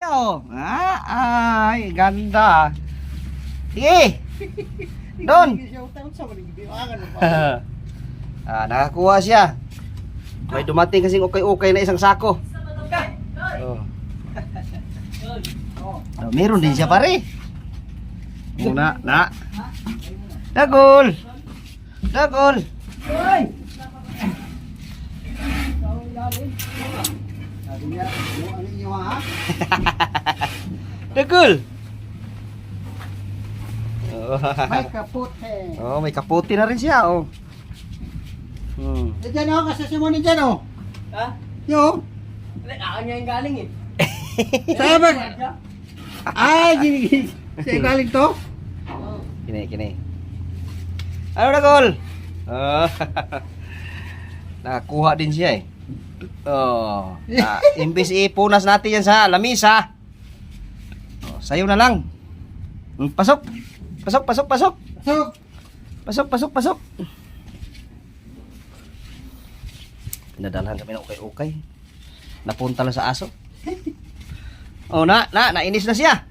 Oh, ay, ganda. Sige. Doon. Nakakuha siya. May dumating kasing ukay-ukay na isang sako. Oh. Meron din siya pare. Muna, na. Dagol. Dagol. Dagol. May kaputi. Oh, may kaputi na rin siya, oh. Diyan ako, kasasya mo ni dyan oh. Ha? Yo. Akin niya yung galing eh. Sabi. Ay, gini. Sa'yo galing to? Kini. Ano Dagol? Oh. Nakakuha din siya eh. Oh, imbis ipunas natin yan sa lamisa. Oh, sayo na lang. Pasok. Pasok. Pasok. Pasok. Pinadalhan kami ng ukay-ukay. Napunta lang sa aso. Oh, nainis na siya.